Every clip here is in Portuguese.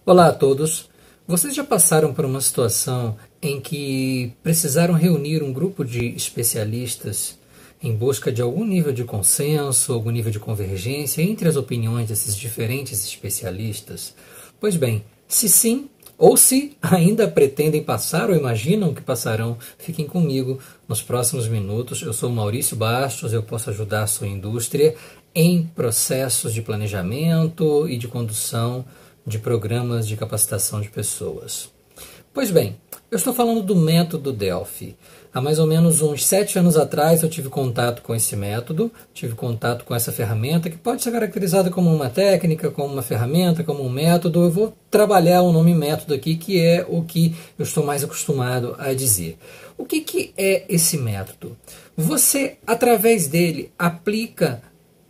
Olá a todos. Vocês já passaram por uma situação em que precisaram reunir um grupo de especialistas em busca de algum nível de consenso, algum nível de convergência entre as opiniões desses diferentes especialistas? Pois bem, se sim, ou se ainda pretendem passar ou imaginam que passarão, fiquem comigo nos próximos minutos. Eu sou Maurício Bastos, eu posso ajudar a sua indústria em processos de planejamento e de condução de programas de capacitação de pessoas. Pois bem, eu estou falando do método Delphi. Há mais ou menos uns 7 anos atrás eu tive contato com esse método, tive contato com essa ferramenta que pode ser caracterizada como uma técnica, como uma ferramenta, como um método. Eu vou trabalhar o nome método aqui, que é o que eu estou mais acostumado a dizer. O que é esse método? Você, através dele,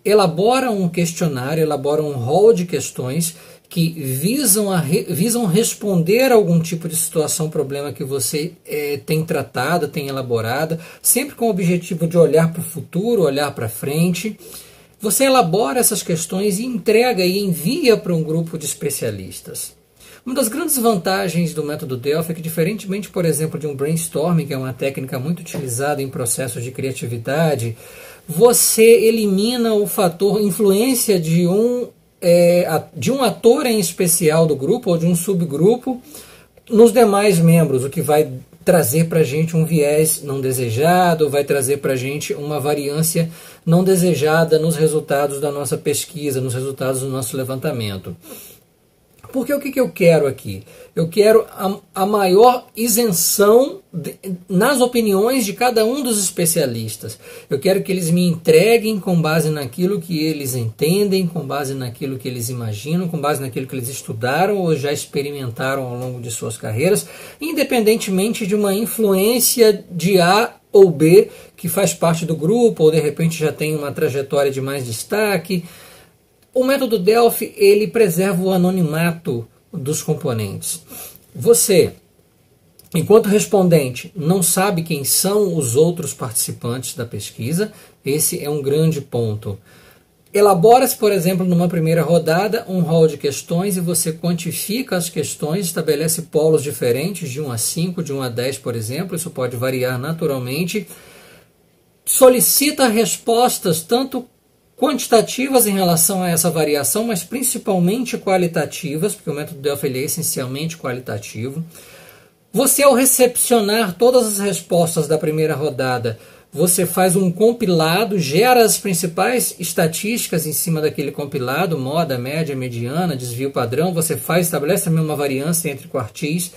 elabora um questionário, elabora um rol de questões que visam responder a algum tipo de situação, problema que você tem tratado, tem elaborado, sempre com o objetivo de olhar para o futuro, olhar para frente. Você elabora essas questões e entrega e envia para um grupo de especialistas. Uma das grandes vantagens do método Delphi é que, diferentemente, por exemplo, de um brainstorming, que é uma técnica muito utilizada em processos de criatividade, você elimina o fator influência de um ator em especial do grupo ou de um subgrupo nos demais membros, o que vai trazer para a gente um viés não desejado, vai trazer para a gente uma variância não desejada nos resultados da nossa pesquisa, nos resultados do nosso levantamento. Porque o que eu quero aqui? Eu quero a maior isenção nas opiniões de cada um dos especialistas. Eu quero que eles me entreguem com base naquilo que eles entendem, com base naquilo que eles imaginam, com base naquilo que eles estudaram ou já experimentaram ao longo de suas carreiras, independentemente de uma influência de A ou B que faz parte do grupo ou de repente já tem uma trajetória de mais destaque. O método Delphi, ele preserva o anonimato dos componentes. Você, enquanto respondente, não sabe quem são os outros participantes da pesquisa. Esse é um grande ponto. Elabora-se, por exemplo, numa primeira rodada, um rol de questões e você quantifica as questões, estabelece polos diferentes, de 1 a 5, de 1 a 10, por exemplo. Isso pode variar naturalmente. Solicita respostas tanto quantitativas em relação a essa variação, mas principalmente qualitativas, porque o método Delphi é essencialmente qualitativo. Você, ao recepcionar todas as respostas da primeira rodada, você faz um compilado, gera as principais estatísticas em cima daquele compilado, moda, média, mediana, desvio padrão. Você estabelece também uma variância entre quartis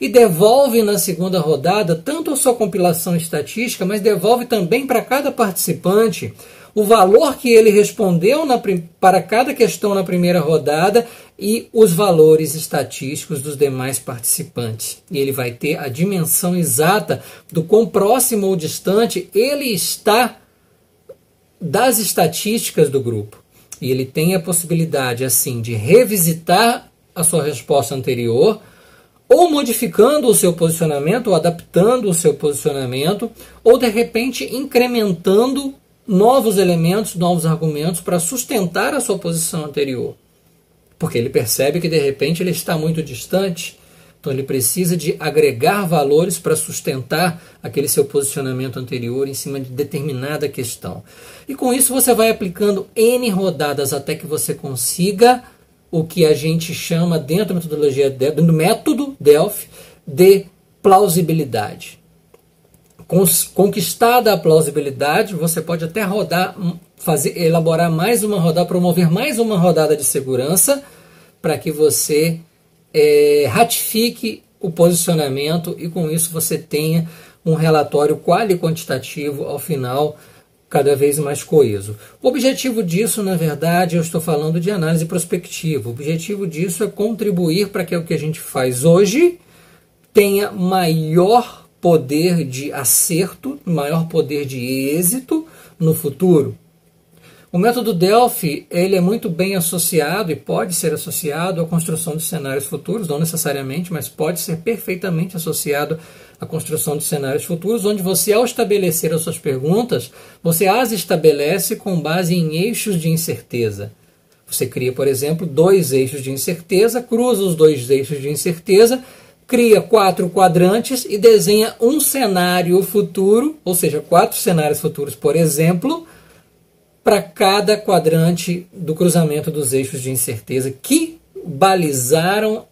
e devolve na segunda rodada tanto a sua compilação estatística, mas devolve também para cada participante o valor que ele respondeu para cada questão na primeira rodada e os valores estatísticos dos demais participantes. E ele vai ter a dimensão exata do quão próximo ou distante ele está das estatísticas do grupo. E ele tem a possibilidade, assim, de revisitar a sua resposta anterior, ou modificando o seu posicionamento, ou adaptando o seu posicionamento, ou de repente incrementando novos elementos, novos argumentos para sustentar a sua posição anterior. Porque ele percebe que de repente ele está muito distante, então ele precisa de agregar valores para sustentar aquele seu posicionamento anterior em cima de determinada questão. E com isso você vai aplicando N rodadas até que você consiga o que a gente chama dentro da metodologia do método Delphi de plausibilidade. Conquistada a plausibilidade, você pode até elaborar mais uma rodada, promover mais uma rodada de segurança para que você ratifique o posicionamento e com isso você tenha um relatório quali-quantitativo ao final cada vez mais coeso. O objetivo disso, na verdade, eu estou falando de análise prospectiva. O objetivo disso é contribuir para que o que a gente faz hoje tenha maior poder de acerto, maior poder de êxito no futuro. O método Delphi, ele é muito bem associado e pode ser associado à construção de cenários futuros, não necessariamente, mas pode ser perfeitamente associado à construção de cenários futuros, onde você, ao estabelecer as suas perguntas, você as estabelece com base em eixos de incerteza. Você cria, por exemplo, 2 eixos de incerteza, cruza os 2 eixos de incerteza, cria 4 quadrantes e desenha um cenário futuro, ou seja, 4 cenários futuros, por exemplo, para cada quadrante do cruzamento dos eixos de incerteza que balizaram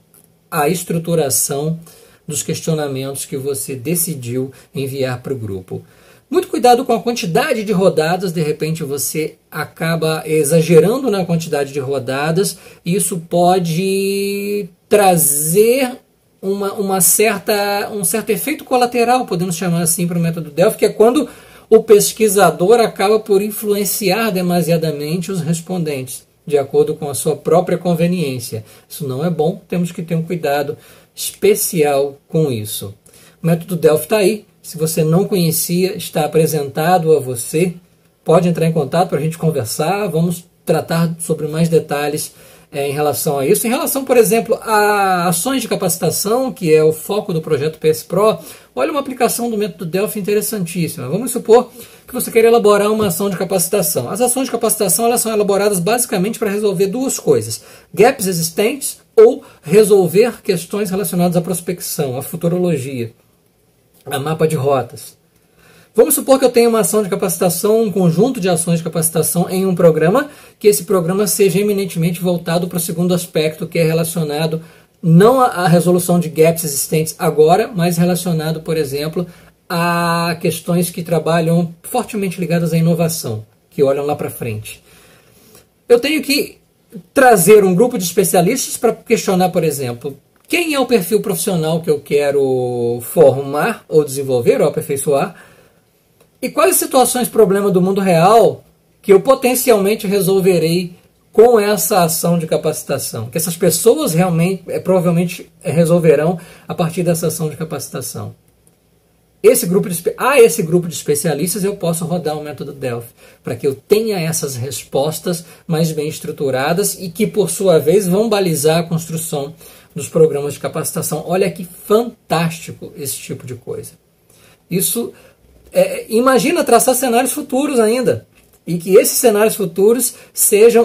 a estruturação dos questionamentos que você decidiu enviar para o grupo. Muito cuidado com a quantidade de rodadas, de repente você acaba exagerando na quantidade de rodadas, e isso pode trazer um certo efeito colateral, podemos chamar assim, para o método Delphi, que é quando o pesquisador acaba por influenciar demasiadamente os respondentes, de acordo com a sua própria conveniência. Isso não é bom, temos que ter um cuidado especial com isso. O método Delphi está aí. Se você não conhecia, está apresentado a você. Pode entrar em contato para a gente conversar. Vamos tratar sobre mais detalhes em relação a isso. Em relação, por exemplo, a ações de capacitação, que é o foco do projeto PS Pro, olha uma aplicação do método Delphi interessantíssima. Vamos supor que você quer elaborar uma ação de capacitação. As ações de capacitação elas são elaboradas basicamente para resolver 2 coisas: gaps existentes ou resolver questões relacionadas à prospecção, à futurologia, a mapa de rotas. Vamos supor que eu tenha uma ação de capacitação, um conjunto de ações de capacitação em um programa, que esse programa seja eminentemente voltado para o segundo aspecto, que é relacionado não à resolução de gaps existentes agora, mas relacionado, por exemplo, a questões que trabalham fortemente ligadas à inovação, que olham lá para frente. Eu tenho que trazer um grupo de especialistas para questionar, por exemplo, quem é o perfil profissional que eu quero formar ou desenvolver ou aperfeiçoar, e quais situações, problema do mundo real que eu potencialmente resolverei com essa ação de capacitação, que essas pessoas realmente, provavelmente resolverão a partir dessa ação de capacitação. Esse grupo de especialistas eu posso rodar o método Delphi, para que eu tenha essas respostas mais bem estruturadas e que, por sua vez, vão balizar a construção dos programas de capacitação. Olha que fantástico esse tipo de coisa. Isso, imagina traçar cenários futuros ainda, e que esses cenários futuros estejam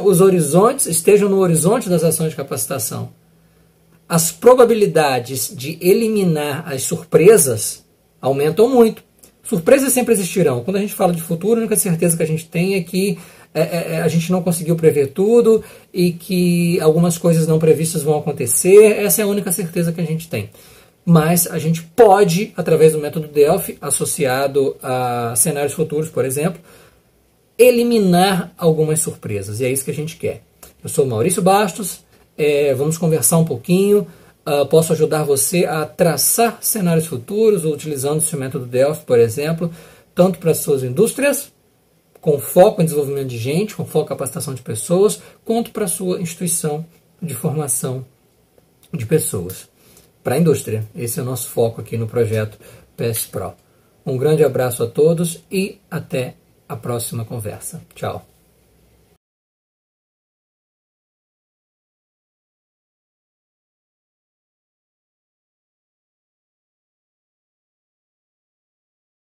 no horizonte das ações de capacitação. As probabilidades de eliminar as surpresas aumentam muito. Surpresas sempre existirão. Quando a gente fala de futuro, a única certeza que a gente tem é que a gente não conseguiu prever tudo e que algumas coisas não previstas vão acontecer. Essa é a única certeza que a gente tem. Mas a gente pode, através do método Delphi, associado a cenários futuros, por exemplo, eliminar algumas surpresas. E é isso que a gente quer. Eu sou o Maurício Bastos, vamos conversar um pouquinho. Posso ajudar você a traçar cenários futuros utilizando esse método Delphi, por exemplo, tanto para as suas indústrias, com foco em desenvolvimento de gente, com foco em capacitação de pessoas, quanto para a sua instituição de formação de pessoas. Para a indústria, esse é o nosso foco aqui no projeto PS Pro. Um grande abraço a todos e até a próxima conversa. Tchau.